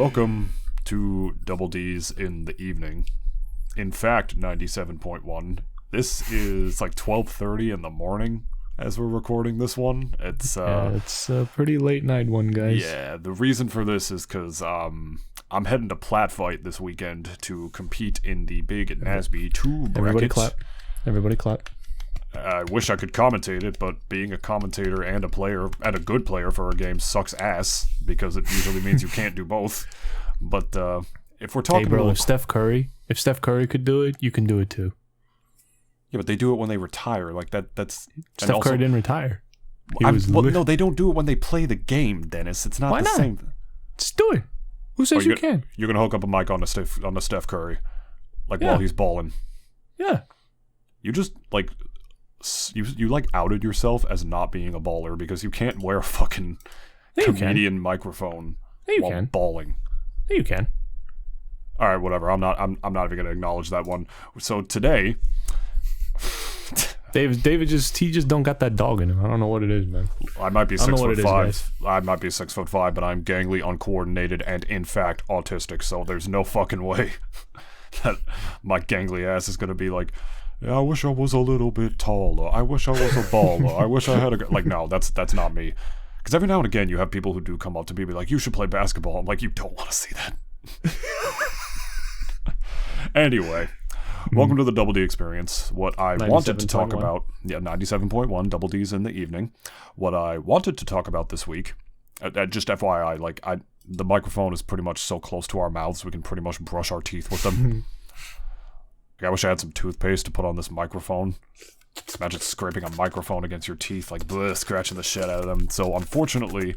Welcome to Double D's in the evening. In fact, 97.1. This is like 12:30 in the morning as we're recording this one. It's a pretty late night one, guys. Yeah, the reason for this is because I'm heading to Platfight this weekend to compete in the big NASB 2 bracket. Everybody clap. I wish I could commentate it, but being a commentator and a player, and a good player for a game, sucks ass, because it usually means you can't do both. But if we're talking about... if Steph Curry could do it, you can do it too. Yeah, but they do it when they retire. Like that's... Steph Curry didn't retire. No, they don't do it when they play the game, Dennis. It's not same. Just do it. Who says you can? You're going to hook up a mic on the Steph Curry, while he's balling. Yeah. You just, you outed yourself as not being a baller because you can't wear a fucking comedian microphone while balling. Yeah, you can. All right, whatever. I'm not even going to acknowledge that one. So today, David just don't got that dog in him. I don't know what it is, man. I might be 6'5". I might be 6'5", but I'm gangly, uncoordinated, and in fact autistic. So there's no fucking way that my gangly ass is going to be like, yeah, I wish I was a little bit taller. I wish I was a baller. I wish I had a... no, that's not me. Because every now and again, you have people who do come up to me and be like, you should play basketball. I'm like, you don't want to see that. Anyway, welcome to the Double D Experience. What I wanted to talk about... Yeah, 97.1, Double D's in the evening. What I wanted to talk about this week, just FYI, the microphone is pretty much so close to our mouths, we can pretty much brush our teeth with them. I wish I had some toothpaste to put on this microphone. Just imagine scraping a microphone against your teeth, scratching the shit out of them. So unfortunately,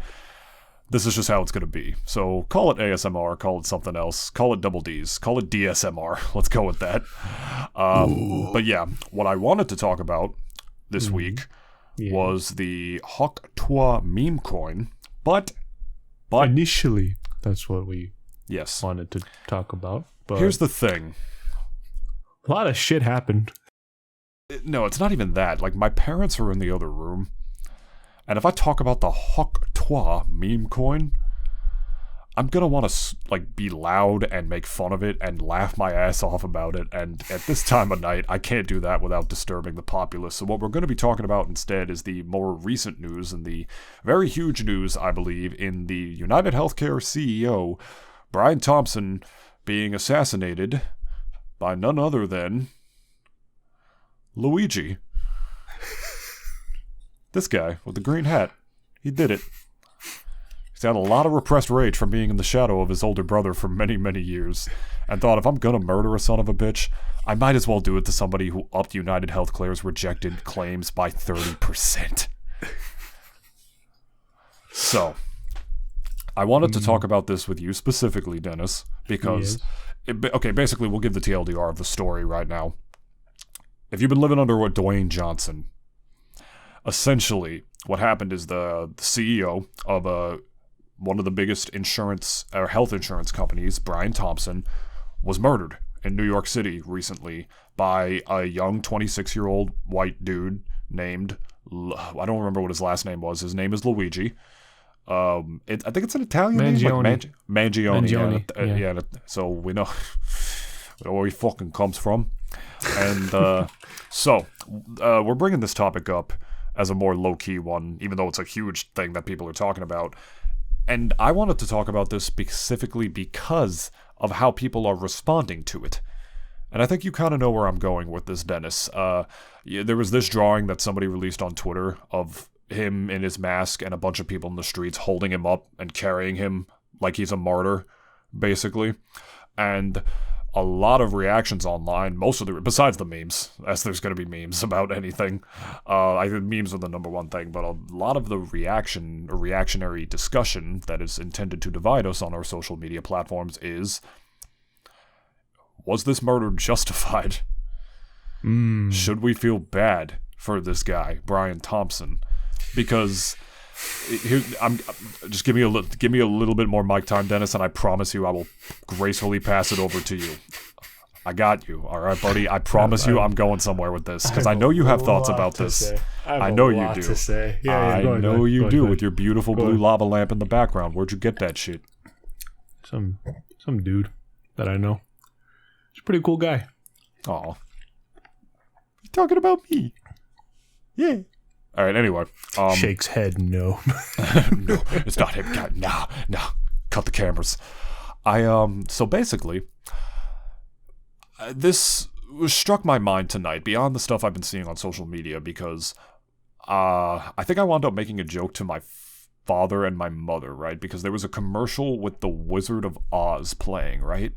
this is just how it's going to be. So call it ASMR, call it something else, call it Double D's, call it DSMR. Let's go with that. But yeah, what I wanted to talk about this week was the Hoc Toi meme coin. But initially, that's what we wanted to talk about. But here's the thing. A lot of shit happened. No, it's not even that. My parents are in the other room. And if I talk about the Hoc Toi meme coin, I'm going to want to, be loud and make fun of it and laugh my ass off about it. And at this time of night, I can't do that without disturbing the populace. So what we're going to be talking about instead is the more recent news and the very huge news, I believe, in the United Healthcare CEO, Brian Thompson, being assassinated by none other than Luigi. This guy with the green hat. He did it. He's had a lot of repressed rage from being in the shadow of his older brother for many, many years, and thought, if I'm gonna murder a son of a bitch, I might as well do it to somebody who upped United Healthcare's rejected claims by 30%. So, I wanted to talk about this with you specifically, Dennis, because... basically, we'll give the TLDR of the story right now. If you've been living under Dwayne Johnson, essentially, what happened is the CEO of one of the biggest health insurance companies, Brian Thompson, was murdered in New York City recently by a young 26-year-old white dude named... I don't remember what his last name was. His name is Luigi. I think it's an Italian name, Mangione. Yeah. So we know where he fucking comes from, and so we're bringing this topic up as a more low-key one, even though it's a huge thing that people are talking about. And I wanted to talk about this specifically because of how people are responding to it. And I think you kind of know where I'm going with this, Dennis. There was this drawing that somebody released on Twitter of him in his mask and a bunch of people in the streets holding him up and carrying him like he's a martyr, basically. And a lot of reactions online, besides the memes, as there's going to be memes about anything. I think memes are the number one thing, but a lot of the reactionary discussion that is intended to divide us on our social media platforms is, was this murder justified? Should we feel bad for this guy, Brian Thompson? Because just give me a little bit more mic time, Dennis, and I promise you I will gracefully pass it over to you. I got you, all right, buddy. I promise you I'm going somewhere with this because I know you have thoughts about this. I know you do. I know you do with your beautiful blue lava lamp in the background. Where'd you get that shit? Some dude that I know. He's a pretty cool guy. Aw. You're talking about me. Yeah. All right, anyway. Shakes head, no. No, it's not him. God, no. Cut the cameras. So basically, this struck my mind tonight, beyond the stuff I've been seeing on social media, because I think I wound up making a joke to my father and my mother, right? Because there was a commercial with the Wizard of Oz playing, right?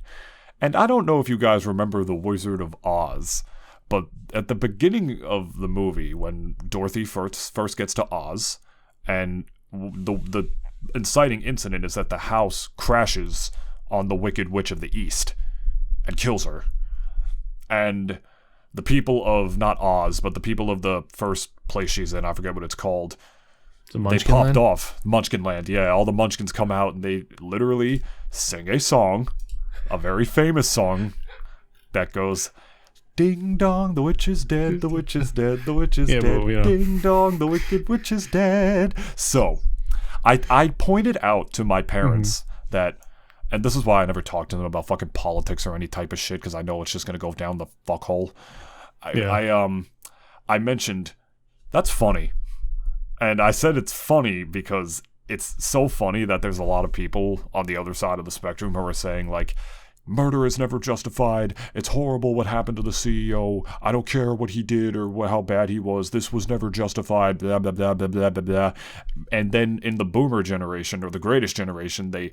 And I don't know if you guys remember the Wizard of Oz, but at the beginning of the movie, when Dorothy first gets to Oz, and the inciting incident is that the house crashes on the Wicked Witch of the East and kills her. And the people of, not Oz, but the people of the first place she's in, I forget what it's called, they popped off. Munchkinland, yeah. All the Munchkins come out and they literally sing a song, a very famous song, that goes... Ding dong, the witch is dead, the witch is dead, the witch is dead. Ding dong, the wicked witch is dead. So, I pointed out to my parents that, and this is why I never talked to them about fucking politics or any type of shit, because I know it's just going to go down the fuckhole. I mentioned, that's funny. And I said it's funny because it's so funny that there's a lot of people on the other side of the spectrum who are saying, like, murder is never justified. It's horrible what happened to the CEO. I don't care what he did or how bad he was. This was never justified. Blah, blah, blah, blah, blah, blah, blah. And then in the boomer generation, or the greatest generation, they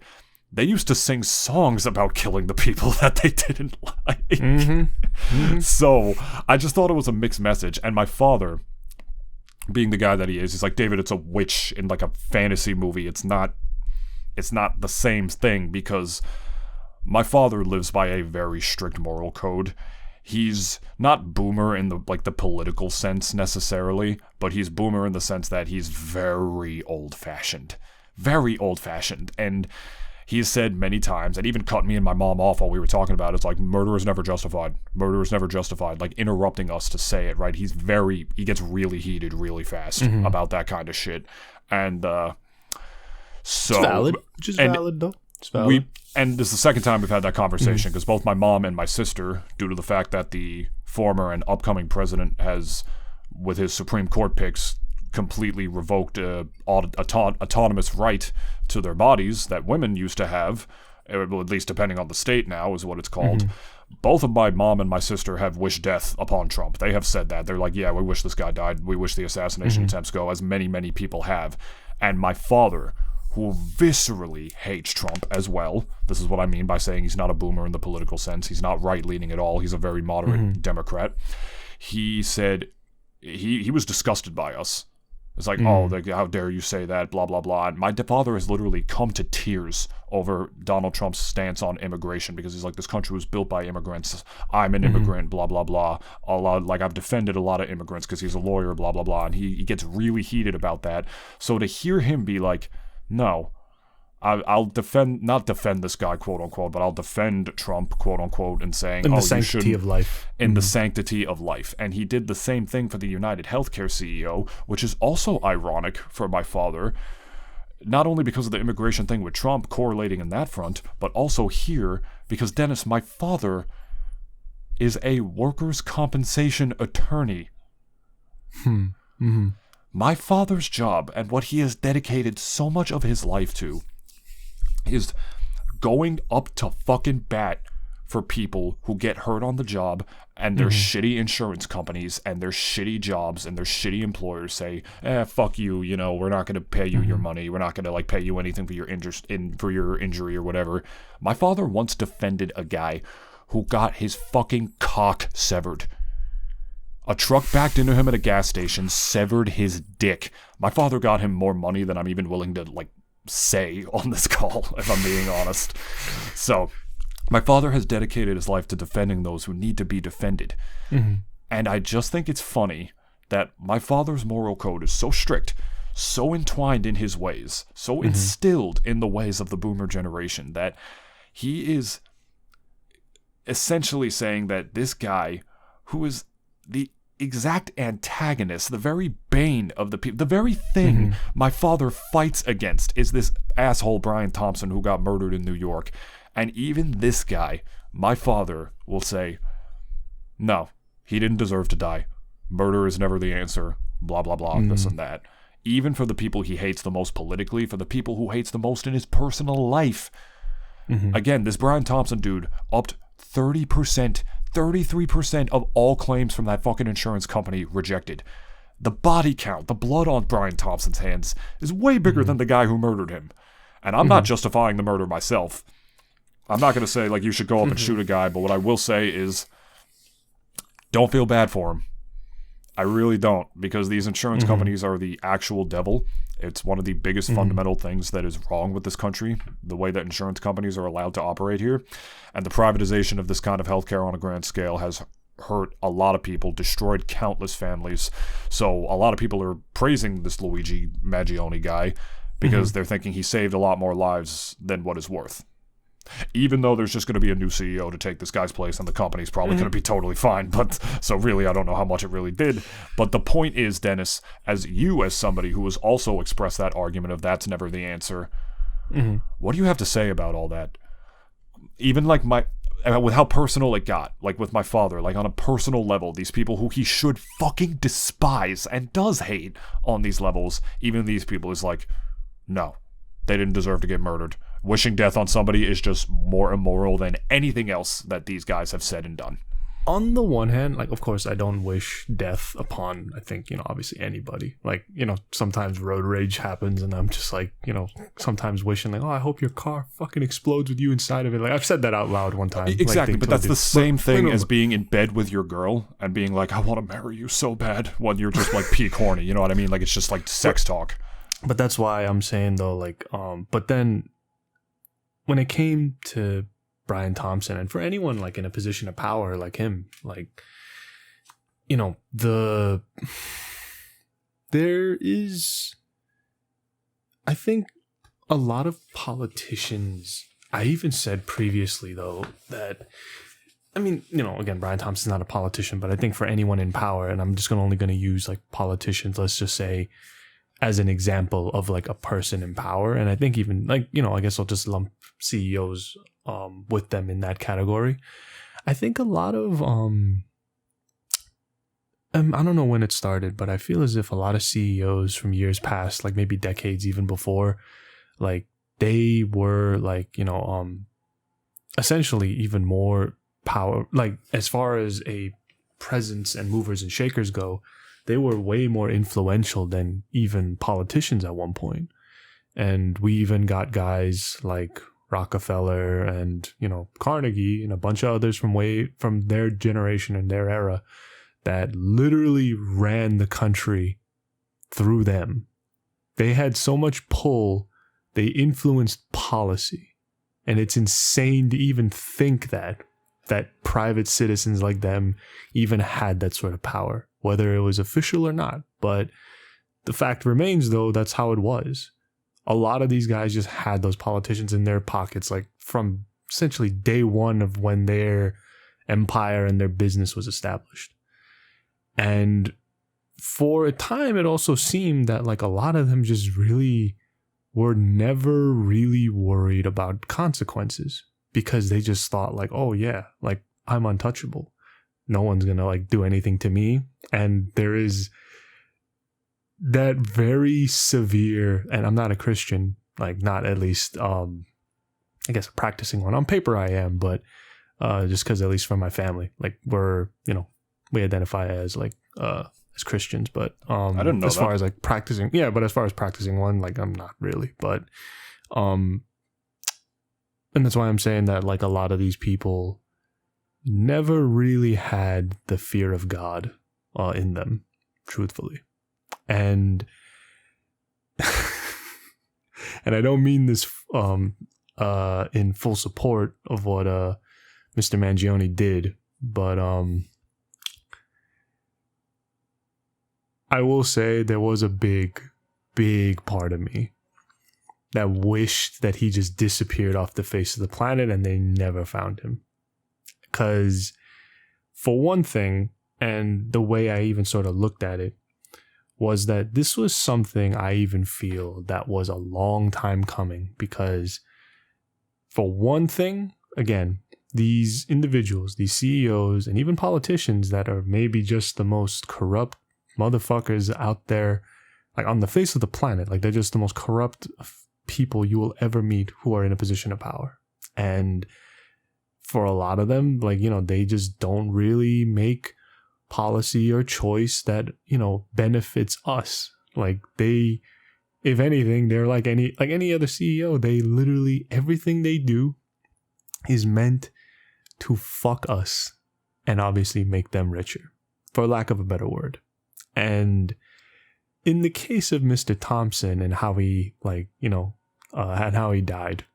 used to sing songs about killing the people that they didn't like. So I just thought it was a mixed message. And my father, being the guy that he is, he's like, David, it's a witch in like a fantasy movie. It's not the same thing, because my father lives by a very strict moral code. He's not boomer in the political sense necessarily, but he's boomer in the sense that he's very old-fashioned. Very old-fashioned. And he's said many times, and even cut me and my mom off while we were talking about it, it's like, murder is never justified. Murder is never justified. Like, interrupting us to say it, right? He gets really heated really fast about that kind of shit. And, so... It's valid. Which is valid, though. It's valid. And this is the second time we've had that conversation, because both my mom and my sister, due to the fact that the former and upcoming president has, with his Supreme Court picks, completely revoked autonomous right to their bodies that women used to have, at least depending on the state now is what it's called. Both of my mom and my sister have wished death upon Trump. They have said that. They're like, yeah, we wish this guy died. We wish the assassination attempts go, as many, many people have. And my father, who viscerally hates Trump as well. This is what I mean by saying he's not a boomer in the political sense. He's not right-leaning at all. He's a very moderate Democrat. He said he was disgusted by us. It's like, how dare you say that, blah, blah, blah. And my father has literally come to tears over Donald Trump's stance on immigration, because he's like, this country was built by immigrants. I'm an immigrant, blah, blah, blah. I've defended a lot of immigrants because he's a lawyer, blah, blah, blah. And he gets really heated about that. So to hear him be like, no, I'll not defend this guy, quote unquote, but I'll defend Trump, quote unquote, and saying, in the sanctity of life. In the sanctity of life. And he did the same thing for the United Healthcare CEO, which is also ironic for my father, not only because of the immigration thing with Trump correlating in that front, but also here, because Dennis, my father is a workers' compensation attorney. My father's job, and what he has dedicated so much of his life to, is going up to fucking bat for people who get hurt on the job, and their shitty insurance companies and their shitty jobs and their shitty employers say, fuck you, we're not going to pay you your money. We're not going to pay you anything for your injury or whatever. My father once defended a guy who got his fucking cock severed. A truck backed into him at a gas station, severed his dick. My father got him more money than I'm even willing to, say on this call, if I'm being honest. So, my father has dedicated his life to defending those who need to be defended. And I just think it's funny that my father's moral code is so strict, so entwined in his ways, so instilled in the ways of the boomer generation, that he is essentially saying that this guy, who is the exact antagonist, the very bane of the people, the very thing my father fights against is this asshole Brian Thompson who got murdered in New York. And even this guy, my father, will say, no, he didn't deserve to die. Murder is never the answer. Blah, blah, blah, this and that. Even for the people he hates the most politically, for the people who hates the most in his personal life. Again, this Brian Thompson dude upped 30%, 33% of all claims from that fucking insurance company rejected. The body count, the blood on Brian Thompson's hands is way bigger than the guy who murdered him. And I'm not justifying the murder myself. I'm not going to say, like, you should go up and shoot a guy, but what I will say is, don't feel bad for him. I really don't, because these insurance companies are the actual devil. It's one of the biggest fundamental things that is wrong with this country, the way that insurance companies are allowed to operate here. And the privatization of this kind of healthcare on a grand scale has hurt a lot of people, destroyed countless families. So a lot of people are praising this Luigi Maggioni guy because they're thinking he saved a lot more lives than what is worth. Even though there's just going to be a new CEO to take this guy's place and the company's probably going to be totally fine. But so really, I don't know how much it really did. But the point is, Dennis, as somebody who has also expressed that argument of that's never the answer, what do you have to say about all that? Even like with how personal it got, like with my father, like on a personal level, these people who he should fucking despise and does hate on these levels, even these people is like, no, they didn't deserve to get murdered. Wishing death on somebody is just more immoral than anything else that these guys have said and done. On the one hand, like, of course, I don't wish death upon, I think, obviously anybody. Like, sometimes road rage happens and I'm just like, sometimes wishing like, oh, I hope your car fucking explodes with you inside of it. Like, I've said that out loud one time. Exactly, like, but that's the same thing as being in bed with your girl and being like, I want to marry you so bad when you're just like peak horny. You know what I mean? Like, it's just like sex talk. But that's why I'm saying, though, like, but then when it came to Brian Thompson, and for anyone like in a position of power like him, like, there is, I think, a lot of politicians. I even said previously, though, that, I mean, again, Brian Thompson's not a politician, but I think for anyone in power, and I'm just only going to use like politicians, let's just say, as an example of like a person in power. And I think even like, I guess I'll just lump CEOs with them in that category. I think a lot of I don't know when it started, but I feel as if a lot of CEOs from years past, like maybe decades even before, like they were like, essentially even more power, like as far as a presence and movers and shakers go, they were way more influential than even politicians at one point. And we even got guys like Rockefeller and, Carnegie and a bunch of others from their generation and their era that literally ran the country through them. They had so much pull, they influenced policy. And it's insane to even think that private citizens like them even had that sort of power, whether it was official or not. But the fact remains, though, that's how it was. A lot of these guys just had those politicians in their pockets, like from essentially day one of when their empire and their business was established. And for a time, it also seemed that like a lot of them just really were never really worried about consequences, because they just thought like, oh yeah, like I'm untouchable. No one's going to like do anything to me. And there is that very severe, and I'm not a Christian, like not at least, I guess a practicing one. On paper I am, but just because at least for my family, like we're, we identify as like, as Christians, but I didn't know as far as like practicing, yeah, but as far as practicing one, like I'm not really, but and that's why I'm saying that like a lot of these people never really had the fear of God in them, truthfully. And and I don't mean this in full support of what Mr. Mangione did, but I will say there was a big part of me that wished that he just disappeared off the face of the planet and they never found him. Because for one thing, and the way I even sort of looked at it was that this was something I even feel that was a long time coming, because for one thing, again, these individuals, these CEOs, and even politicians that are maybe just the most corrupt motherfuckers out there, like on the face of the planet, like they're just the most corrupt people you will ever meet who are in a position of power. And for a lot of them, like, you know, they just don't really make policy or choice that, you know, benefits us. Like they, if anything, they're like any other CEO. They literally, everything they do is meant to fuck us and obviously make them richer, for lack of a better word. And in the case of Mr. Thompson and how he, like, you know, and how he died,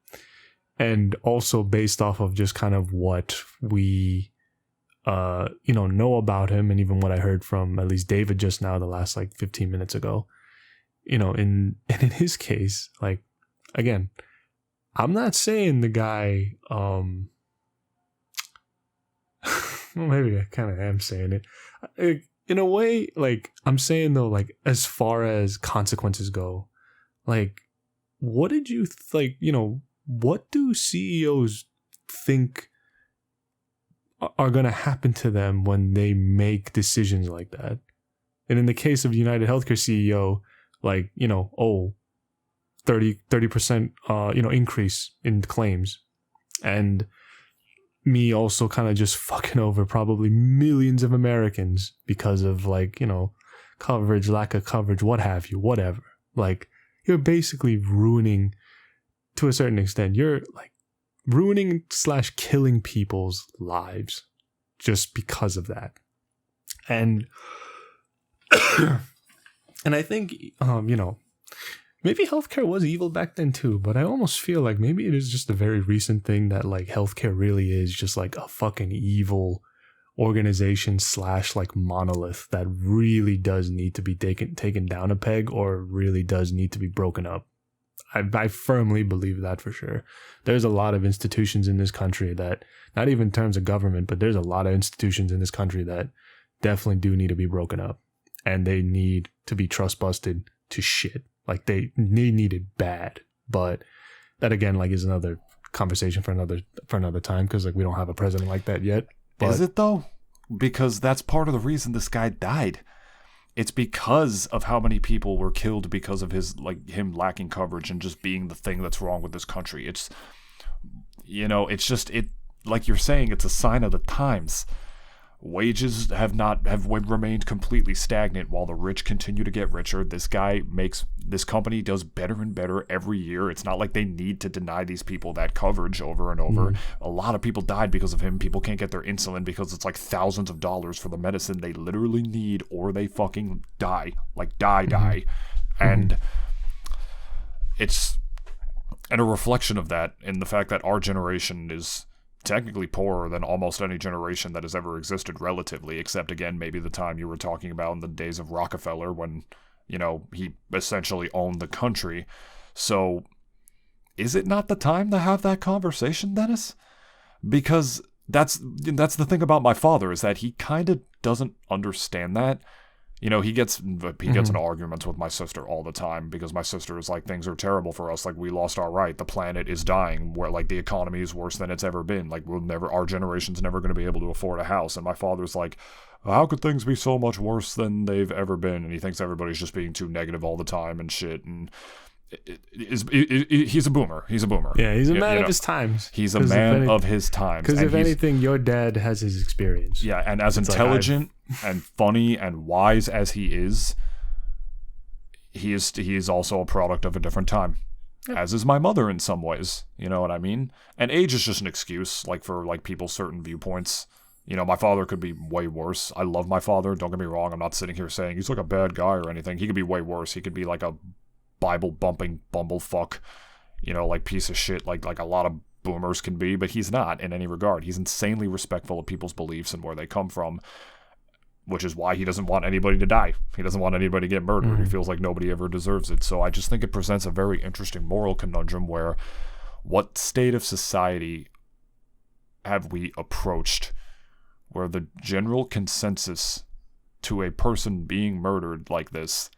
and also based off of just kind of what we you know about him, and even what I heard from at least David just now, the last like 15 minutes ago, you know, in his case, like, again, I'm not saying the guy, well, maybe I kind of am saying it in a way. Like, I'm saying though, like, as far as consequences go, like, what did you like, you know, what do CEOs think are going to happen to them when they make decisions like that? And in the case of United Healthcare CEO, like, you know, 30% you know, increase in claims, and me also kind of just fucking over probably millions of Americans because of, like, you know, coverage, lack of coverage, what have you, whatever. Like, you're basically ruining, to a certain extent, you're like ruining / killing people's lives just because of that. And and I think, you know, maybe healthcare was evil back then too, but I almost feel like maybe it is just a very recent thing that, like, healthcare really is just like a fucking evil organization / like monolith that really does need to be taken down a peg, or really does need to be broken up. I firmly believe that for sure. There's a lot of institutions in this country that, not even in terms of government, but there's a lot of institutions in this country that definitely do need to be broken up, and they need to be trust busted to shit. Like, they need it bad. But that, again, like, is another conversation for another time, because, like, we don't have a president like that yet. But is it though? Because that's part of the reason this guy died. It's because of how many people were killed because of his, like, him lacking coverage and just being the thing that's wrong with this country. It's, you know, it's just, it, like you're saying, it's a sign of the times. Wages have remained completely stagnant while the rich continue to get richer. This company does better and better every year. It's not like they need to deny these people that coverage over and over. A lot of people died because of him. People can't get their insulin because it's like thousands of dollars for the medicine they literally need, or they fucking die. Like, die. And it's a reflection of that in the fact that our generation is technically poorer than almost any generation that has ever existed relatively, except, again, maybe the time you were talking about in the days of Rockefeller, when, you know, he essentially owned the country. So is it not the time to have that conversation, Dennis? Because that's the thing about my father, is that he kind of doesn't understand that. You know, he gets in arguments with my sister all the time, because my sister is like, things are terrible for us. Like, we lost our right. The planet is dying. Where, like, the economy is worse than it's ever been. Like, our generation's never going to be able to afford a house. And my father's like, how could things be so much worse than they've ever been? And he thinks everybody's just being too negative all the time and shit. And he's a boomer. Yeah, he's a man of his times. He's a man of his times. Because if anything, your dad has his experience. Yeah, and as intelligent and funny and wise as he is also a product of a different time. Yep. As is my mother in some ways. You know what I mean? And age is just an excuse, like, for, like, people's certain viewpoints. You know, my father could be way worse. I love my father. Don't get me wrong. I'm not sitting here saying he's like a bad guy or anything. He could be way worse. He could be like a Bible-bumping bumblefuck, you know, like, piece of shit, like a lot of boomers can be, but he's not in any regard. He's insanely respectful of people's beliefs and where they come from, which is why he doesn't want anybody to die. He doesn't want anybody to get murdered. He feels like nobody ever deserves it. So I just think it presents a very interesting moral conundrum where, what state of society have we approached where the general consensus to a person being murdered like this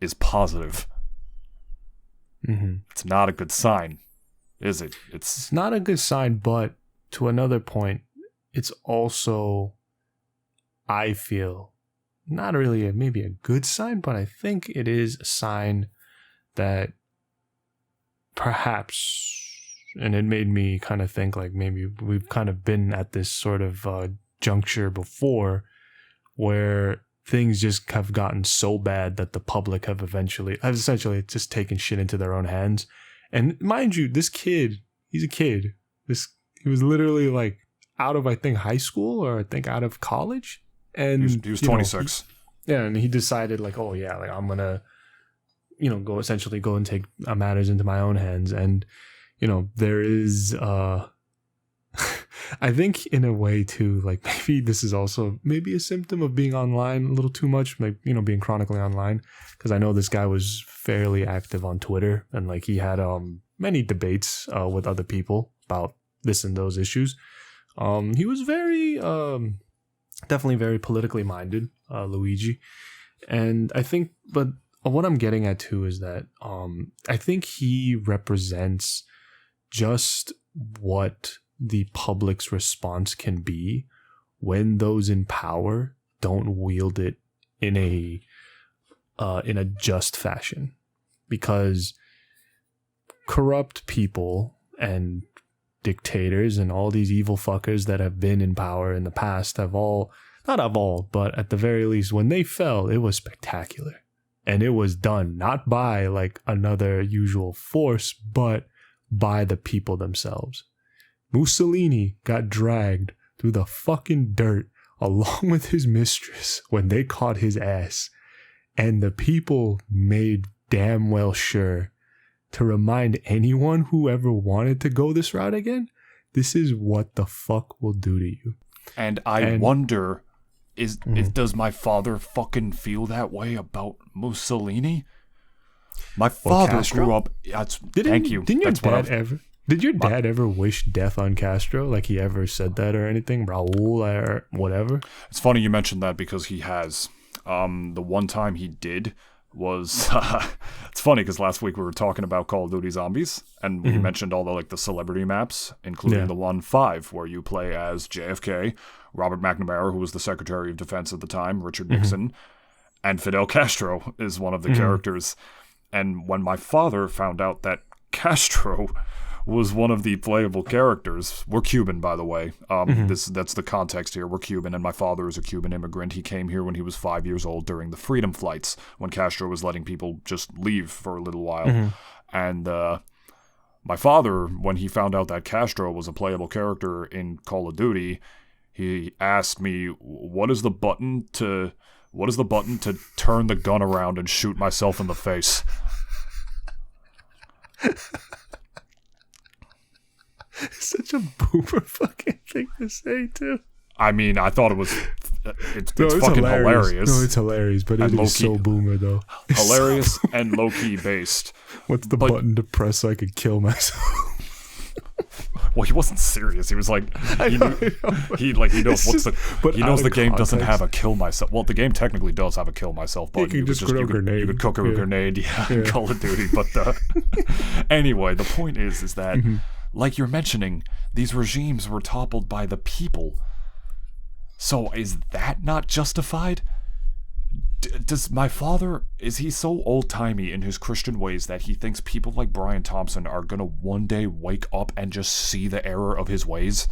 is positive. Mm-hmm. It's not a good sign, is it? It's not a good sign, but to another point, it's also, I feel, not really maybe a good sign, but I think it is a sign that perhaps, and it made me kind of think like maybe we've kind of been at this sort of juncture before where things just have gotten so bad that the public have essentially just taken shit into their own hands. And mind you, this kid, he's a kid. He was literally like out of, I think, high school or I think out of college. And he was 26. And he decided like, oh yeah, like I'm gonna, go and take matters into my own hands. And, there is, I think in a way too, like maybe this is also maybe a symptom of being online a little too much, like, being chronically online. Cause I know this guy was fairly active on Twitter and like he had, many debates, with other people about this and those issues. He was very, definitely very politically minded, Luigi. And I think, but what I'm getting at too is that I think he represents just what the public's response can be when those in power don't wield it in a just fashion. Because corrupt people and dictators and all these evil fuckers that have been in power in the past have all, not have all, but at the very least, when they fell, it was spectacular. And it was done not by like another usual force, but by the people themselves. Mussolini got dragged through the fucking dirt along with his mistress when they caught his ass. And the people made damn well sure to remind anyone who ever wanted to go this route again, this is what the fuck will do to you. And I wonder, does my father fucking feel that way about Mussolini? My father grew up. Thank you. Did your dad ever wish death on Castro? Like he ever said that or anything? Raul or whatever? It's funny you mentioned that because he has. The one time he did was it's funny because last week we were talking about Call of Duty Zombies and we mentioned all the celebrity maps, including the 1.5 where you play as JFK, Robert McNamara, who was the Secretary of Defense at the time, Richard Nixon, and Fidel Castro is one of the characters. And when my father found out that Castro was one of the playable characters. We're Cuban, by the way. That's the context here. We're Cuban, and my father is a Cuban immigrant. He came here when he was 5 years old during the freedom flights, when Castro was letting people just leave for a little while. And my father, when he found out that Castro was a playable character in Call of Duty, he asked me, what is the button to turn the gun around and shoot myself in the face? Such a boomer fucking thing to say too. I mean, I thought it's fucking hilarious. No, it's hilarious, but it is so boomer though. Hilarious and low-key based. What's the button to press so I could kill myself? Well, he wasn't serious. He was like, he knows the game doesn't have a kill myself. Well, the game technically does have a kill myself button. You could cook a grenade, in Call of Duty. But anyway, the point is that, like you're mentioning, these regimes were toppled by the people. So is that not justified? Does my father, is he so old-timey in his Christian ways that he thinks people like Brian Thompson are going to one day wake up and just see the error of his ways?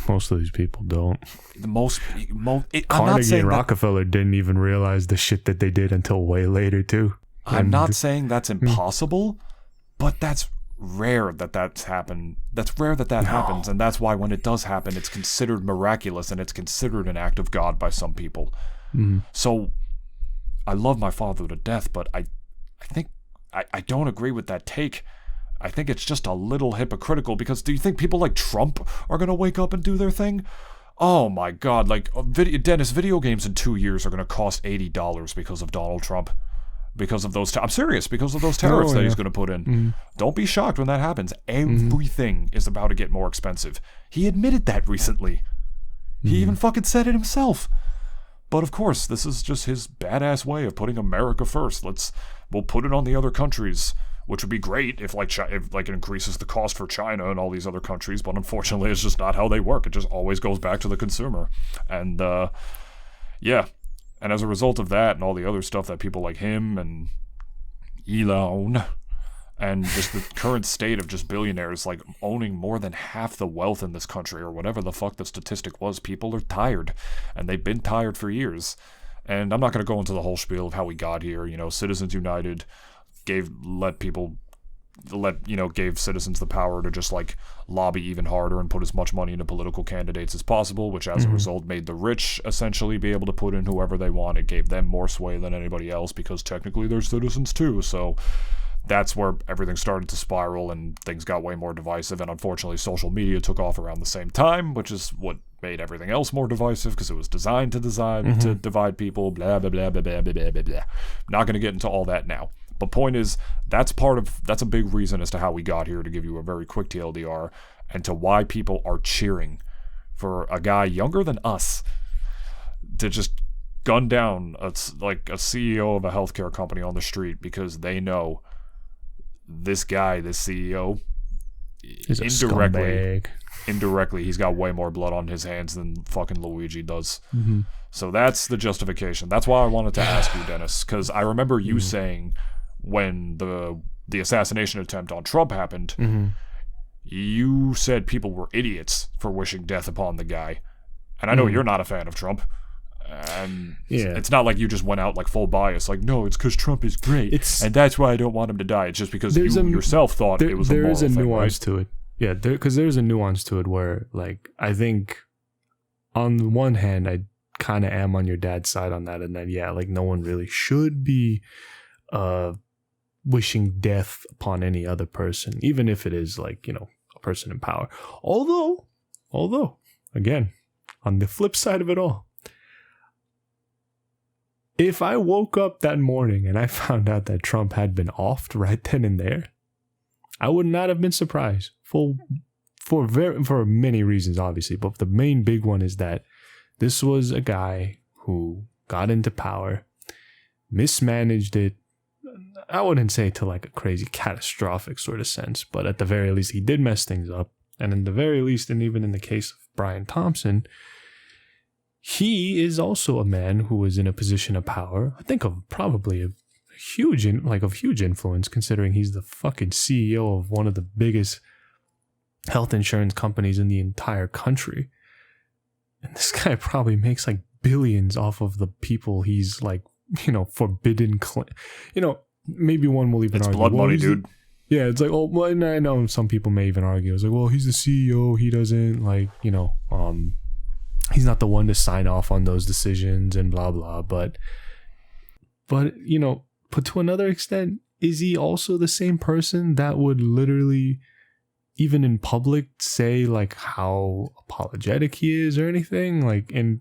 Most of these people don't. Carnegie and Rockefeller didn't even realize the shit that they did until way later, too. I'm not saying that's impossible, but that's rare that's happened. That's rare that happens, and that's why when it does happen, it's considered miraculous and it's considered an act of God by some people. So I love my father to death, but I think I don't agree with that take. I think it's just a little hypocritical, because do you think people like Trump are going to wake up and do their thing? Oh my God, Dennis, video games in 2 years are going to cost $80 because of Donald Trump. Because of those, I'm serious, because of those tariffs that he's going to put in. Don't be shocked when that happens. Everything is about to get more expensive. He admitted that recently. He even fucking said it himself. But of course, this is just his badass way of putting America first. We'll put it on the other countries, which would be great if it increases the cost for China and all these other countries. But unfortunately, it's just not how they work. It just always goes back to the consumer. And yeah, and as a result of that and all the other stuff that people like him and Elon and just the current state of just billionaires like owning more than half the wealth in this country or whatever the fuck the statistic was, people are tired, and they've been tired for years. And I'm not going to go into the whole spiel of how we got here. Citizens United gave citizens the power to just like lobby even harder and put as much money into political candidates as possible, which as a result made the rich essentially be able to put in whoever they want. It gave them more sway than anybody else because technically they're citizens too. So that's where everything started to spiral and things got way more divisive. And unfortunately, social media took off around the same time, which is what made everything else more divisive because it was designed to divide people, blah, blah, blah, blah, blah, blah, blah, blah. Not going to get into all that now. But point is, that's a big reason as to how we got here, to give you a very quick TLDR, and to why people are cheering for a guy younger than us to just gun down a CEO of a healthcare company on the street because they know this guy, this CEO, indirectly, he's got way more blood on his hands than fucking Luigi does. So that's the justification. That's why I wanted to ask you, Dennis, because I remember you saying when the assassination attempt on Trump happened, you said people were idiots for wishing death upon the guy. And I know you're not a fan of Trump. And it's not like you just went out like full bias, like, no, it's because Trump is great, and that's why I don't want him to die. It's just because you yourself thought it was a moral thing. There is a nuance to it. Yeah, because there's a nuance to it where, like, I think on the one hand, I kind of am on your dad's side on that, and then, like, no one really should be wishing death upon any other person, even if it is, like, a person in power. Although, again, on the flip side of it all, if I woke up that morning and I found out that Trump had been offed right then and there, I would not have been surprised for many reasons, obviously. But the main big one is that this was a guy who got into power, mismanaged it. I wouldn't say to like a crazy catastrophic sort of sense, but at the very least, he did mess things up. And in the very least, and even in the case of Brian Thompson, he is also a man who was in a position of power. I think of probably of huge influence, considering he's the fucking CEO of one of the biggest health insurance companies in the entire country. And this guy probably makes like billions off of the people he's like, forbidden. Maybe one will even argue. It's blood money, dude. Yeah, it's like, well, I know some people may even argue. It's like, well, he's the CEO. He doesn't he's not the one to sign off on those decisions and blah, blah. But to another extent, is he also the same person that would literally, even in public, say like how apologetic he is or anything? Like, and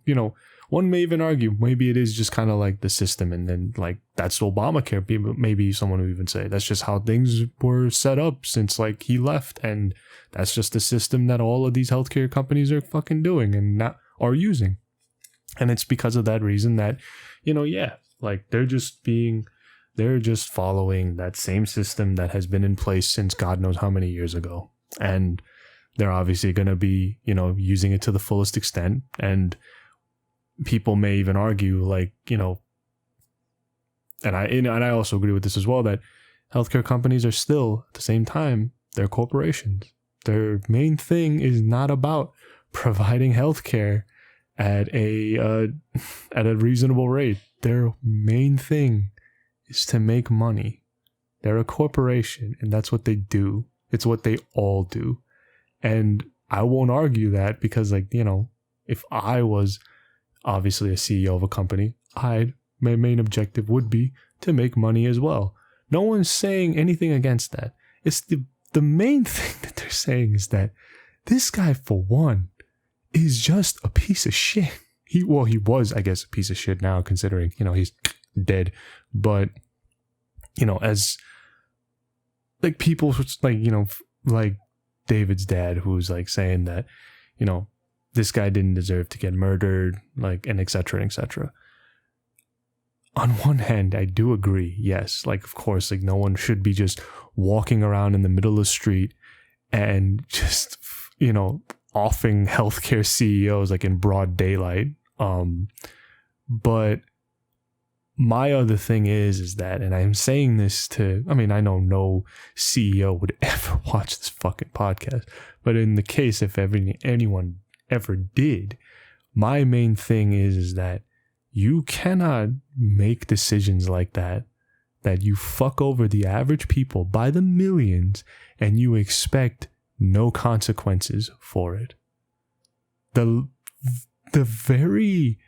one may even argue maybe it is just kind of like the system, and then like that's Obamacare. Maybe someone would even say that's just how things were set up since like he left, and that's just the system that all of these healthcare companies are fucking doing and not are using. And it's because of that reason that like they're just following that same system that has been in place since God knows how many years ago, and they're obviously going to be using it to the fullest extent. And people may even argue like and I also agree with this as well, that healthcare companies are still at the same time, they're corporations. Their main thing is not about providing healthcare at a reasonable rate. Their main thing is to make money. They're a corporation, and that's what they do. It's what they all do. And I won't argue that, because if I was obviously a CEO of a company, my main objective would be to make money as well. No one's saying anything against that. It's the main thing that they're saying is that this guy, for one, is just a piece of shit. He was, I guess, a piece of shit now, considering, he's dead. But, as like people like, like David's dad, who's like saying that, this guy didn't deserve to get murdered, like, and etc. etc. On one hand, I do agree. Yes, like, of course, like, no one should be just walking around in the middle of the street and just, you know, offing healthcare CEOs like in broad daylight. But my other thing is that, and I'm saying this to, I mean, I know no CEO would ever watch this fucking podcast, but in the case if anyone ever did, my main thing is that you cannot make decisions like that you fuck over the average people by the millions and you expect no consequences for it. The very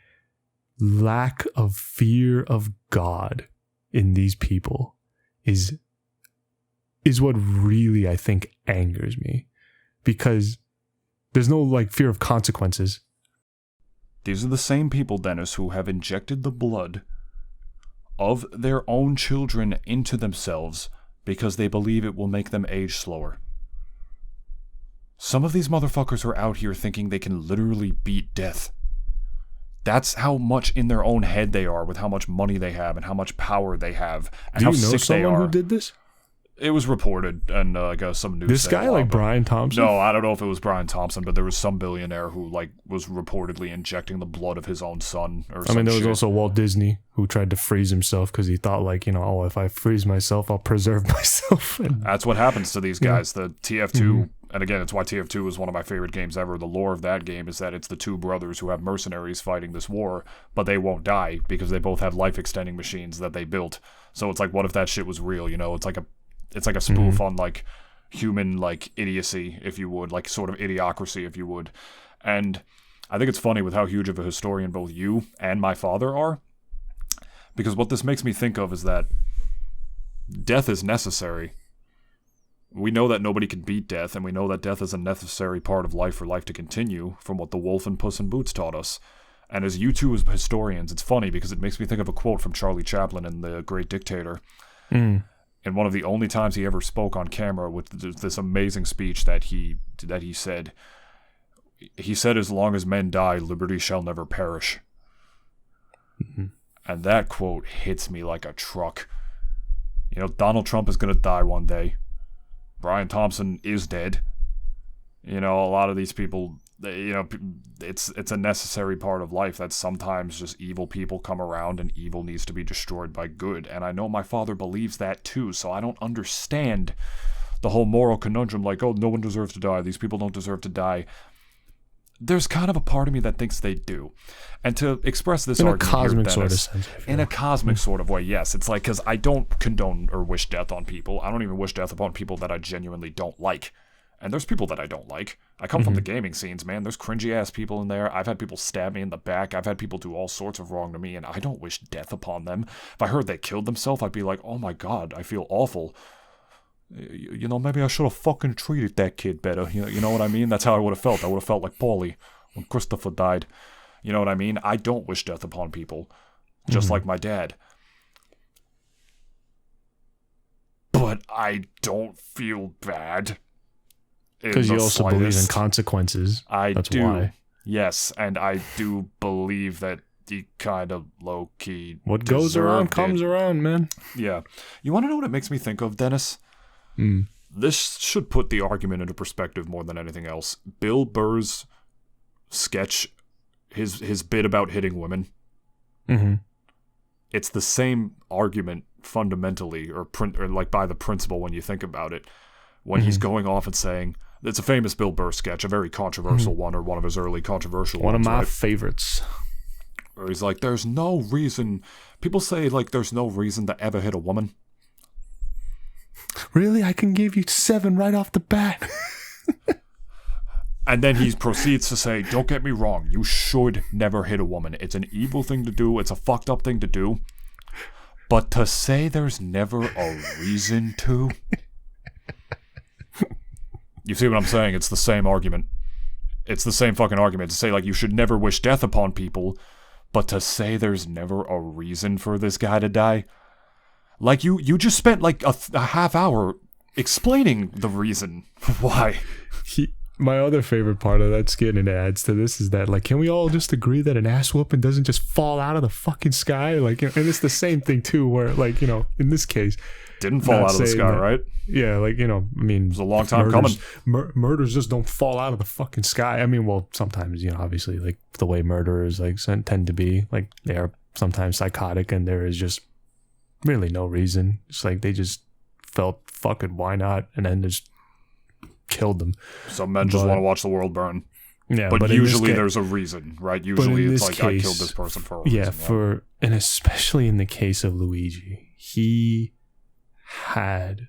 lack of fear of God in these people is what really, I think, angers me, because there's no like fear of consequences. These are the same people, Dennis, who have injected the blood of their own children into themselves because they believe it will make them age slower. Some of these motherfuckers are out here thinking they can literally beat death. That's how much in their own head they are with how much money they have and how much power they have and Do how you know sick they someone are. who did this? It was reported, and I guess some news. This guy, like Brian Thompson? No, I don't know if it was Brian Thompson, but there was some billionaire who like was reportedly injecting the blood of his own son or something. I mean, there was also Walt Disney who tried to freeze himself because he thought, like, you know, oh, if I freeze myself, I'll preserve myself. That's what happens to these guys. The TF2, and again, it's why TF2 is one of my favorite games ever. The lore of that game is that it's the two brothers who have mercenaries fighting this war, but they won't die because they both have life-extending machines that they built. So it's like, what if that shit was real? You know, it's like a spoof on like human like idiocy, if you would, like sort of idiocracy, if you would. And I think it's funny with how huge of a historian both you and my father are, because what this makes me think of is that death is necessary. We know that nobody can beat death, and we know that death is a necessary part of life for life to continue, from what the Wolf and Puss in Boots taught us. And as you two as historians, it's funny because it makes me think of a quote from Charlie Chaplin in The Great Dictator. And one of the only times he ever spoke on camera with this amazing speech that he said. He said, "As long as men die, liberty shall never perish." And that quote hits me like a truck. You know, Donald Trump is going to die one day. Brian Thompson is dead. You know, a lot of these people, you know, it's a necessary part of life that sometimes just evil people come around and evil needs to be destroyed by good. And I know my father believes that too, so I don't understand the whole moral conundrum like, oh, no one deserves to die, these people don't deserve to die. There's kind of a part of me that thinks they do. And to express this argument here, Dennis, sort of sense, in a cosmic sort of way, yes. It's like, because I don't condone or wish death on people. I don't even wish death upon people that I genuinely don't like. And there's people that I don't like. I come from the gaming scenes, man. There's cringy-ass people in there. I've had people stab me in the back. I've had people do all sorts of wrong to me, and I don't wish death upon them. If I heard they killed themselves, I'd be like, oh my god, I feel awful. You know, maybe I should have fucking treated that kid better. You know what I mean? That's how I would have felt. I would have felt like Paulie when Christopher died. You know what I mean? I don't wish death upon people, just like my dad. But I don't feel bad. Because you also believe in consequences. That's do. Why. Yes, and I do believe that he kind of low-key what goes around comes around, man. Yeah. You want to know what it makes me think of, Dennis? This should put the argument into perspective more than anything else. Bill Burr's sketch, his bit about hitting women, it's the same argument fundamentally, or like by the principle when you think about it, when he's going off and saying, it's a famous Bill Burr sketch, a very controversial one, or one of his early controversial ones. One of my favorites. Where he's like, there's no reason, people say like there's no reason to ever hit a woman. Really? I can give you 7 right off the bat. And then he proceeds to say, don't get me wrong, you should never hit a woman. It's an evil thing to do, it's a fucked up thing to do. But to say there's never a reason to... You see what I'm saying? It's the same argument. It's the same fucking argument to say, like, you should never wish death upon people, but to say there's never a reason for this guy to die. Like, you just spent, like, a half hour explaining the reason why. My other favorite part of that skit, and it adds to this, is that, like, can we all just agree that an ass whooping doesn't just fall out of the fucking sky? Like, and it's the same thing too, where, like, in this case, didn't fall out of the sky, right? Yeah, like, I mean, it was a long time coming. Murders just don't fall out of the fucking sky. I mean, well, sometimes, obviously, like, the way murderers, like, tend to be, like, they are sometimes psychotic, and there is just really no reason. It's like they just felt, fuck it, why not? And then just killed them. Some men just want to watch the world burn. Yeah, but usually there's a reason, right? Usually it's like, I killed this person for a reason. Yeah, and especially in the case of Luigi, he had...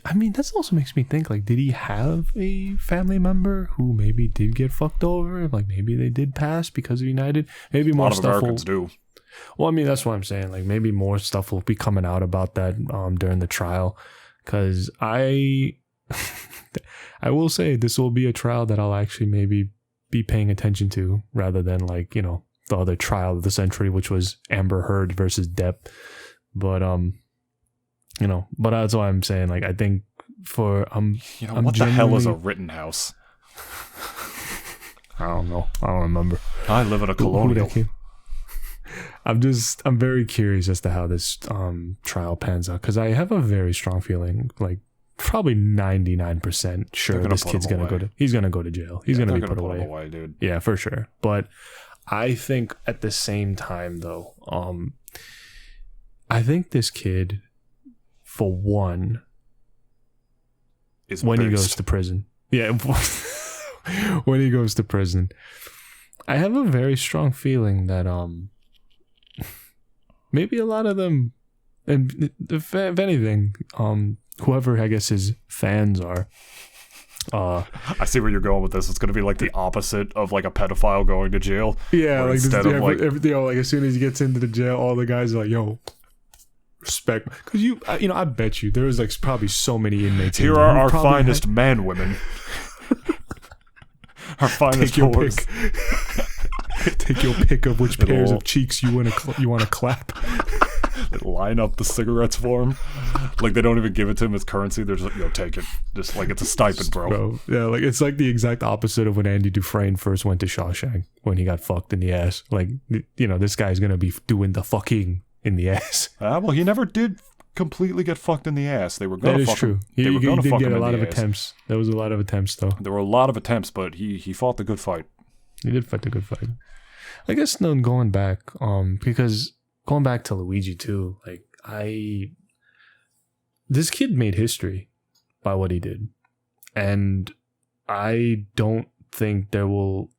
I mean, that also makes me think, like, did he have a family member who maybe did get fucked over? Like, maybe they did pass because of United? Maybe more stuff. A lot of Americans do. Well, I mean, that's what I'm saying. Like, maybe more stuff will be coming out about that during the trial. Because I will say this will be a trial that I'll actually maybe be paying attention to, rather than, like, the other trial of the century, which was Amber Heard versus Depp. But but that's why I'm saying, like, I think for what the hell is a Rittenhouse? I don't know. I don't remember. I live in a colonial. I'm very curious as to how this trial pans out, because I have a very strong feeling, like, probably 99% sure this kid's gonna go to jail. He's gonna be put away, dude. Yeah, for sure. But I think at the same time, though, I think this kid, for one, is when based. he goes to prison. Yeah, when he goes to prison, I have a very strong feeling that maybe a lot of them, and if anything, whoever I guess his fans are. I see where you're going with this. It's going to be like the opposite of, like, a pedophile going to jail. Yeah, like, instead of like like, as soon as he gets into the jail, all the guys are like, "Yo, respect," because I bet you there is, like, probably so many inmates. Here are our finest man women. Our finest whores. Take your pick of which pairs of cheeks you want to clap. They line up the cigarettes for him. Like, they don't even give it to him as currency. They're just like, take it. Just like it's a stipend, bro. Yeah, like, it's like the exact opposite of when Andy Dufresne first went to Shawshank, when he got fucked in the ass. Like, this guy's gonna be doing the fucking in the ass. Well, he never did completely get fucked in the ass. They were going to fuck him. He did get a lot of attempts. There was a lot of attempts, though. There were a lot of attempts, but he fought the good fight. He did fight the good fight. I guess, no, going back, because going back to Luigi too, like, this kid made history by what he did, and I don't think there will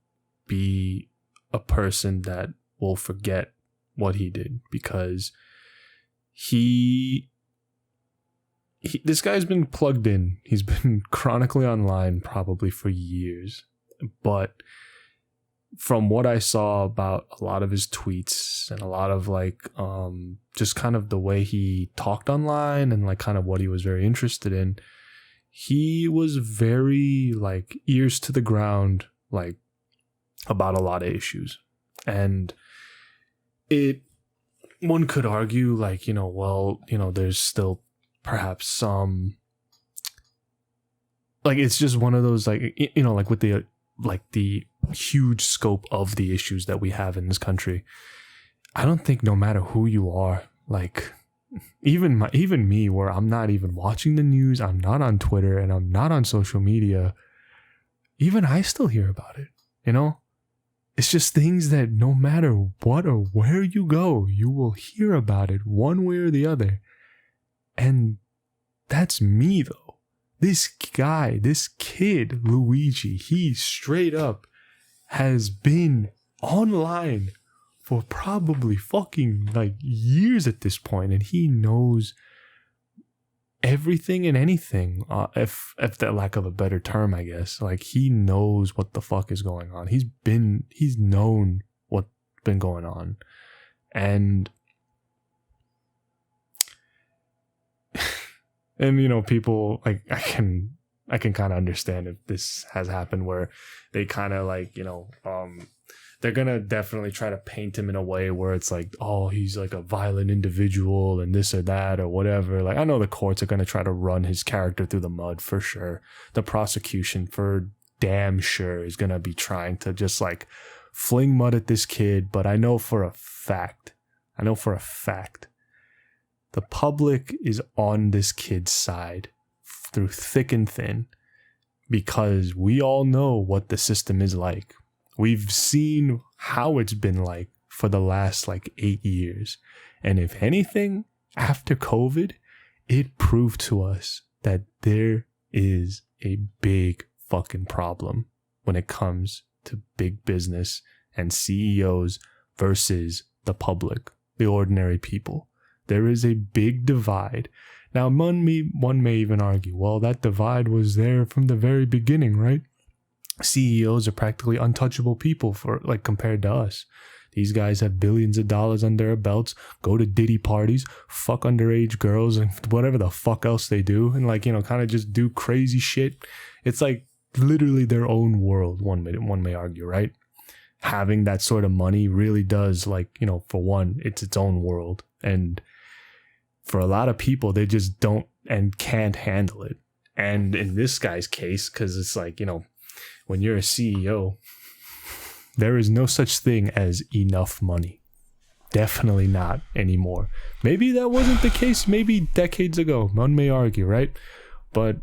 be a person that will forget what he did, because this guy's been plugged in. He's been chronically online probably for years, but from what I saw about a lot of his tweets and a lot of, like, just kind of the way he talked online and, like, kind of what he was very interested in, he was very, like, ears to the ground, like, about a lot of issues. And one could argue, like, there's still perhaps some, like, it's just one of those, like, like, with the huge scope of the issues that we have in this country, I don't think, no matter who you are, like, even me, where I'm not even watching the news, I'm not on Twitter, and I'm not on social media, even I still hear about it. It's just things that no matter what or where you go, you will hear about it one way or the other. And that's me, though. This guy, this kid, Luigi, he straight up has been online for probably fucking, like, years at this point, and he knows everything and anything, if that lack of a better term, I guess. Like, he knows what the fuck is going on. He's known what's been going on. And people, like, I can kind of understand if this has happened, where they kind of, like, they're gonna definitely try to paint him in a way where it's like, oh, he's like a violent individual and this or that or whatever. Like, I know the courts are gonna try to run his character through the mud for sure. The prosecution for damn sure is gonna be trying to just like fling mud at this kid. But I know for a fact, the public is on this kid's side through thick and thin, because we all know what the system is like. We've seen how it's been like for the last like 8 years. And if anything, after COVID, it proved to us that there is a big fucking problem when it comes to big business and CEOs versus the public, the ordinary people. There is a big divide. Now, one may even argue, well, that divide was there from the very beginning, right? CEOs are practically untouchable people for like compared to us. These guys have billions of dollars under their belts, go to DDE parties, fuck underage girls and whatever the fuck else they do, and like, you know, kind of just do crazy shit. It's like literally their own world, one may argue, right? Having that sort of money really does, like, you know, for one, it's its own world. And for a lot of people, they just don't and can't handle it. And in this guy's case, because it's like, you know, when you're a CEO, there is no such thing as enough money. Definitely not anymore. Maybe that wasn't the case maybe decades ago. One may argue, right? But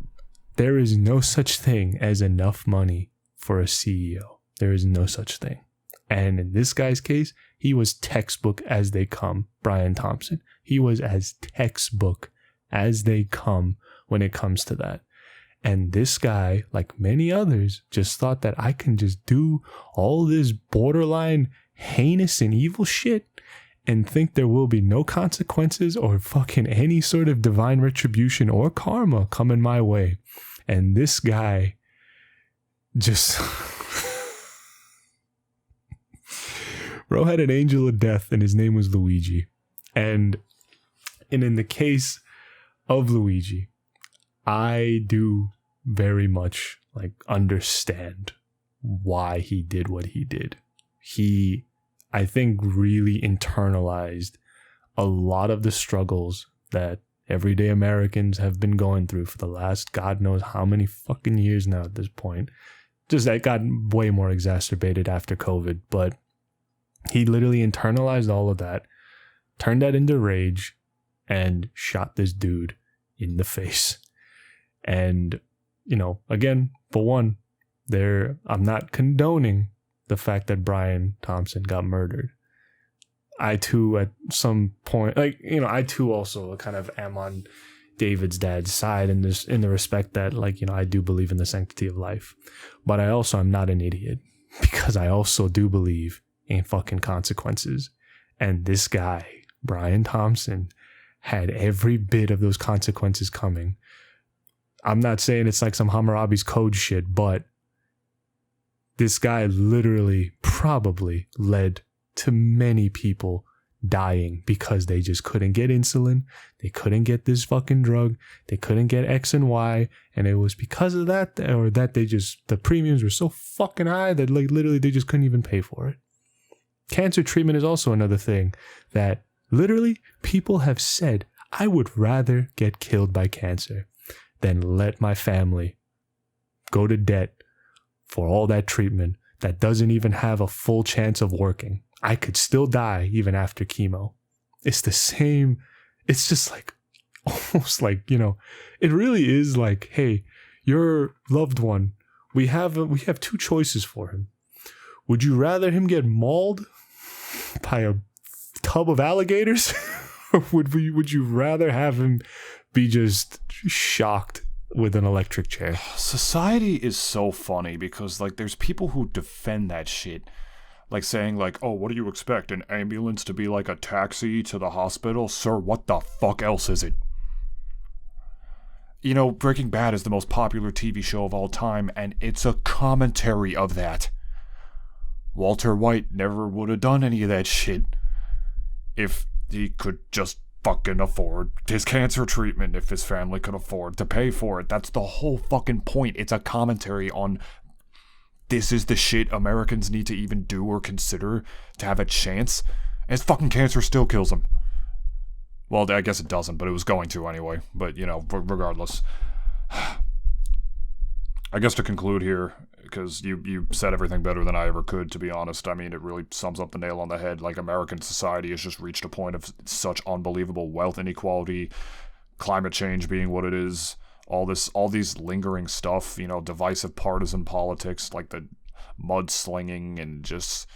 there is no such thing as enough money for a CEO. There is no such thing. And in this guy's case, he was textbook as they come, Brian Thompson. He was as textbook as they come when it comes to that. And this guy, like many others, just thought that I can just do all this borderline heinous and evil shit and think there will be no consequences or fucking any sort of divine retribution or karma coming my way. And this guy just... Bro had an angel of death and his name was Luigi. And in the case of Luigi, I do very much like understand why he did what he did. He, I think, really internalized a lot of the struggles that everyday Americans have been going through for the last God knows how many fucking years now at this point. Just that got way more exacerbated after COVID, but he literally internalized all of that, turned that into rage, and shot this dude in the face. And, you know, again, for one, I'm not condoning the fact that Brian Thompson got murdered. I too, at some point, like, you know, I too also kind of am on David's dad's side in this, in the respect that, like, you know, I do believe in the sanctity of life, but I also am not an idiot, because I also do believe in fucking consequences. And this guy, Brian Thompson, had every bit of those consequences coming. I'm not saying it's like some Hammurabi's Code shit, but this guy literally probably led to many people dying because they just couldn't get insulin. They couldn't get this fucking drug. They couldn't get X and Y. And it was because of that, or that the premiums were so fucking high that like literally they just couldn't even pay for it. Cancer treatment is also another thing that literally people have said, I would rather get killed by cancer than let my family go to debt for all that treatment that doesn't even have a full chance of working. I could still die even after chemo. It's the same. It's just like, almost like, you know, it really is like, hey, your loved one, we have two choices for him. Would you rather him get mauled by a tub of alligators? Or would you rather have him be just shocked with an electric chair? Society is so funny because, like, there's people who defend that shit. Like saying, like, oh, what do you expect? An ambulance to be like a taxi to the hospital? Sir, what the fuck else is it? You know, Breaking Bad is the most popular TV show of all time, and it's a commentary of that. Walter White never would have done any of that shit if he could just fucking afford his cancer treatment, if his family could afford to pay for it. That's the whole fucking point. It's a commentary on this is the shit Americans need to even do or consider to have a chance. And his fucking cancer still kills him. Well, I guess it doesn't, but it was going to anyway. But, you know, regardless. I guess to conclude here, because you said everything better than I ever could, to be honest. I mean, it really sums up the nail on the head. Like, American society has just reached a point of such unbelievable wealth inequality, climate change being what it is, all these lingering stuff, you know, divisive partisan politics, like the mudslinging and just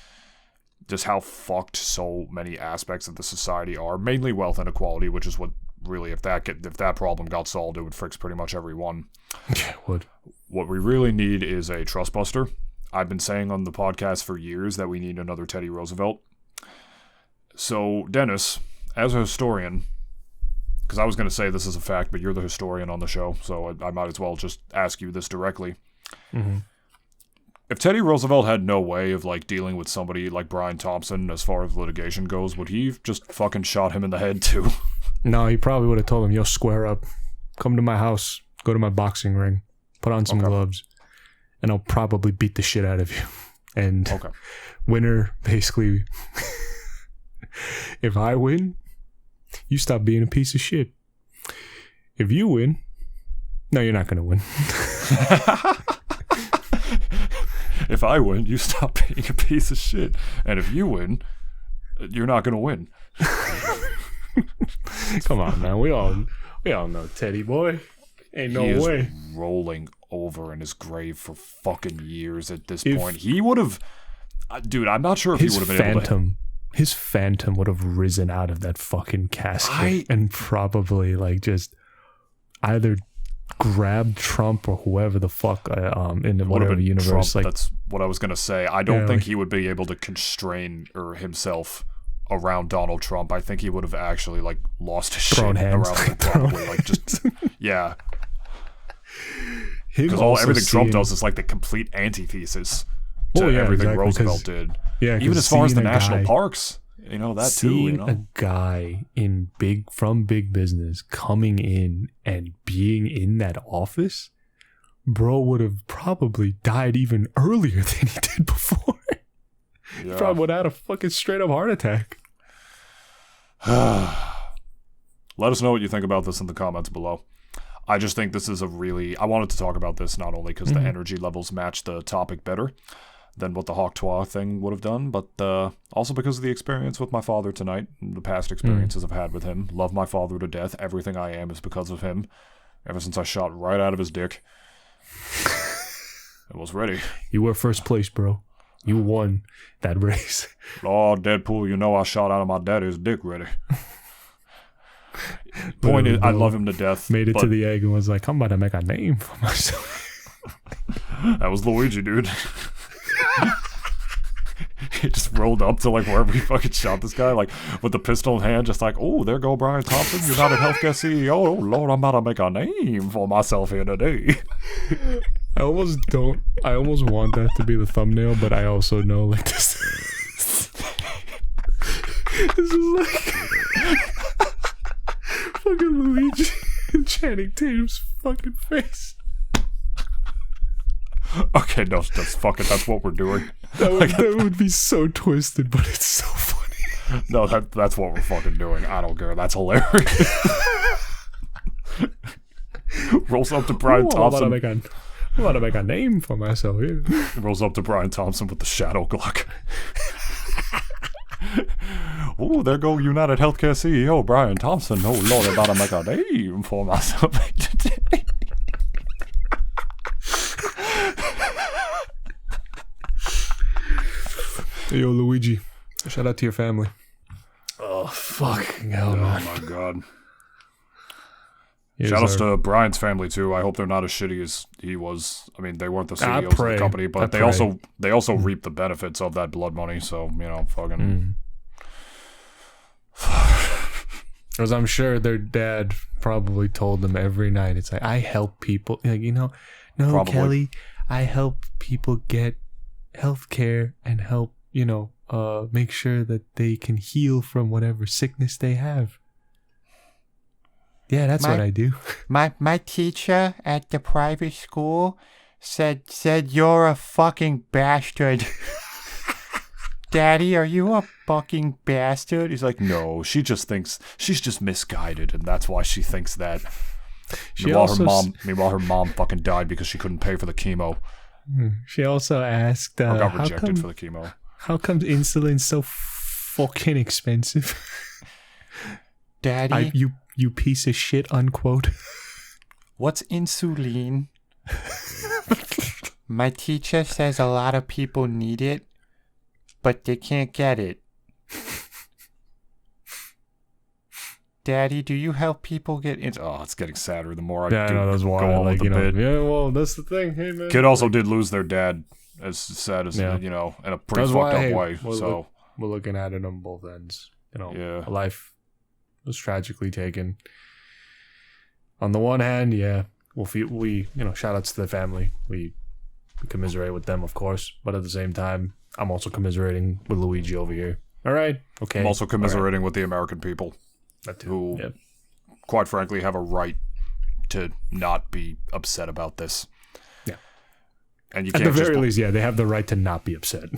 how fucked so many aspects of the society are. Mainly wealth inequality, which is what really, if that problem got solved, it would fix pretty much every one. Yeah, it would. What we really need is a trust buster. I've been saying on the podcast for years that we need another Teddy Roosevelt. So, Dennis, as a historian, because I was going to say this is a fact, but you're the historian on the show, so I might as well just ask you this directly. Mm-hmm. If Teddy Roosevelt had no way of, like, dealing with somebody like Brian Thompson as far as litigation goes, would he just fucking shot him in the head, too? No, he probably would have told him, yo, square up. Come to my house. Go to my boxing ring. Put on some gloves. And I'll probably beat the shit out of you. And winner, basically, if I win, you stop being a piece of shit. If you win, no, you're not going to win. If I win, you stop being a piece of shit. And if you win, you're not going to win. Come on, man. We all know Teddy boy. Ain't no way. He is rolling over in his grave for fucking years at this point. He would have... Dude, I'm not sure if he would have been able to... His phantom would have risen out of that fucking casket and probably, like, just either grabbed Trump or whoever the fuck in whatever universe. Trump, like, that's what I was going to say. I don't think he would be able to constrain himself around Donald Trump. I think he would have actually, like, lost his shit around him, probably. Like, just... Yeah. Because everything Trump does is like the complete antithesis to everything Roosevelt did. Yeah, even as far as the national parks, you know, that too. You know, a guy from big business coming in and being in that office, bro would have probably died even earlier than he did before. He probably would have had a fucking straight up heart attack. Let us know what you think about this in the comments below. I just think this is I wanted to talk about this not only because the energy levels match the topic better than what the Hawk Twa thing would have done, but also because of the experience with my father tonight, the past experiences I've had with him. Love my father to death. Everything I am is because of him. Ever since I shot right out of his dick. I was ready. You were first place, bro. You won that race. Oh, Deadpool, you know I shot out of my daddy's dick ready. Point is, I love him to death. Made it to the egg and was like, I'm about to make a name for myself. That was Luigi, dude. He just rolled up to, like, wherever he fucking shot this guy, like, with the pistol in hand, just like, oh, there go Brian Thompson, United Healthcare CEO. Oh, Lord, I'm about to make a name for myself here today. I almost want that to be the thumbnail, but I also know, like, this is like fucking Luigi and Channing Tatum's fucking face. Okay, no, that's what we're doing. That would be so twisted, but it's so funny. No, that's what we're fucking doing. I don't care. That's hilarious. Rolls up to Brian Thompson. I'm about to make a name for myself here. Rolls up to Brian Thompson with the shadow Glock. Oh, there go United Healthcare CEO Brian Thompson. Oh, Lord, I'm about to make a name for myself today. Hey, yo, Luigi. Shout out to your family. Oh, fucking hell, man. Oh, my God. Shout outs to Brian's family, too. I hope they're not as shitty as he was. I mean, they weren't the CEOs of the company, but they also reap the benefits of that blood money, so, you know, fucking... Because I'm sure their dad probably told them every night, it's like, I help people, like, you know, no, probably. Kelly, I help people get health care and help, you know, make sure that they can heal from whatever sickness they have. Yeah, that's what I do. My teacher at the private school, said you're a fucking bastard. Daddy, are you a fucking bastard? He's like, no, she just thinks she's just misguided, and that's why she thinks that. Meanwhile, her mom fucking died because she couldn't pay for the chemo. She also asked, or got rejected for the chemo. How come insulin's so fucking expensive? Daddy, you piece of shit, unquote. What's insulin? My teacher says a lot of people need it, but they can't get it. Daddy, do you help people get into... Oh, it's getting sadder the more I go on with the bit. Yeah, well, that's the thing. Hey, man. Kid also did lose their dad, as sad as, in a pretty fucked up way. We're looking at it on both ends. A life was tragically taken. On the one hand, we shout outs to the family. We commiserate with them, of course. But at the same time, I'm also commiserating with Luigi over here. All right. Okay. I'm also commiserating with the American people. Who, quite frankly, have a right to not be upset about this. Yeah. And you can't at the very least, they have the right to not be upset.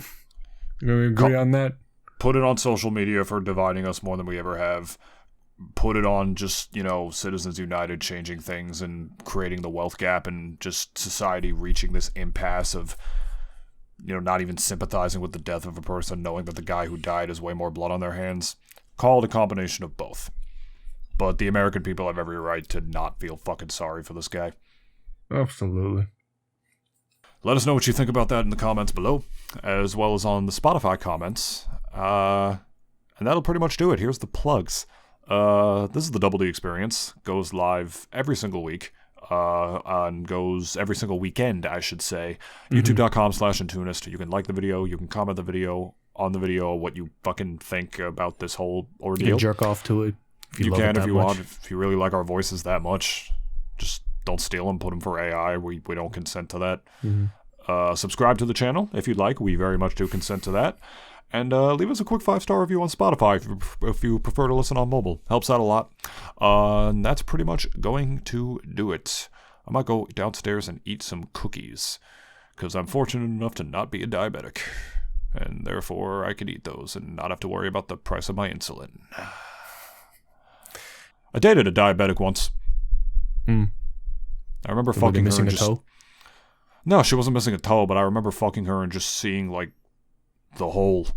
We agree on that? Put it on social media for dividing us more than we ever have. Put it on just, Citizens United changing things and creating the wealth gap and just society reaching this impasse of, not even sympathizing with the death of a person, knowing that the guy who died has way more blood on their hands. Call it a combination of both. But the American people have every right to not feel fucking sorry for this guy. Absolutely. Let us know what you think about that in the comments below, as well as on the Spotify comments. And that'll pretty much do it. Here's the plugs. This is the Double D Experience. Goes live every single week. And goes every single weekend, I should say. YouTube.com/Nintoonist. You can like the video. You can comment the video on the video what you fucking think about this whole ordeal. You can jerk off to it. You can if you want. If you really like our voices that much, just don't steal them. Put them for AI. We don't consent to that. Subscribe to the channel if you'd like. We very much do consent to that. And leave us a quick 5-star review on Spotify if you prefer to listen on mobile. Helps out a lot. And that's pretty much going to do it. I might go downstairs and eat some cookies, because I'm fortunate enough to not be a diabetic. And therefore, I could eat those and not have to worry about the price of my insulin. I dated a diabetic once. I remember fucking her. Missing a toe? No, she wasn't missing a toe, but I remember fucking her and just seeing, the hole.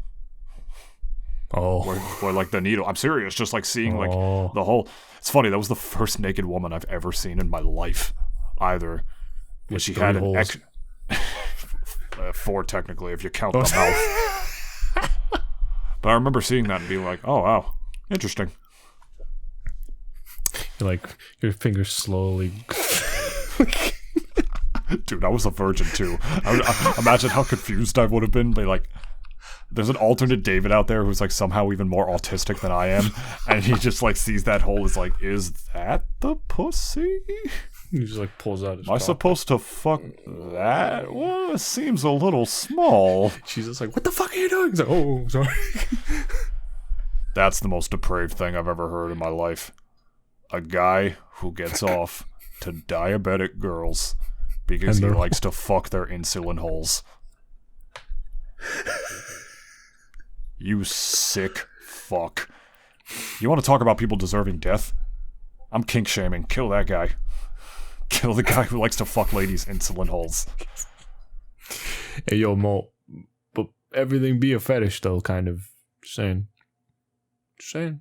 Oh. Where the needle. I'm serious, just seeing, the hole. It's funny, that was the first naked woman I've ever seen in my life, either. But she had an 4 technically, if you count the mouth. But I remember seeing that and being like, oh, wow, interesting. Your fingers slowly... Dude, I was a virgin too. I imagine how confused I would have been. There's an alternate David out there who's somehow even more autistic than I am, and he just sees that hole as is that the pussy? He just pulls out his Am I supposed to fuck that? Well, it seems a little small. She's just what the fuck are you doing? He's oh, sorry. That's the most depraved thing I've ever heard in my life. A guy who gets off to diabetic girls because he likes to fuck their insulin holes. You sick fuck. You want to talk about people deserving death? I'm kink shaming. Kill that guy. Kill the guy who likes to fuck ladies' insulin holes. Hey, yo, Mo. But everything be a fetish, though, kind of. Just saying.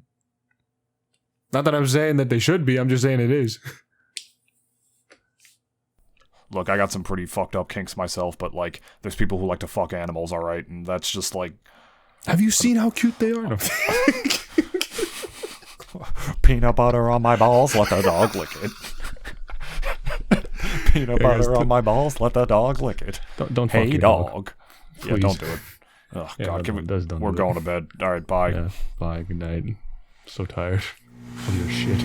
Not that I'm saying that they should be. I'm just saying it is. Look, I got some pretty fucked up kinks myself, but there's people who like to fuck animals, all right, and that's just Have you seen how cute they are? No. Peanut butter on my balls, let the dog lick it. Peanut butter on my balls, let the dog lick it. Don't hey, fuck your dog. Please. Yeah, don't do it. Oh, God, we're going to bed. All right, bye. Yeah, bye, good night. So tired of your shit.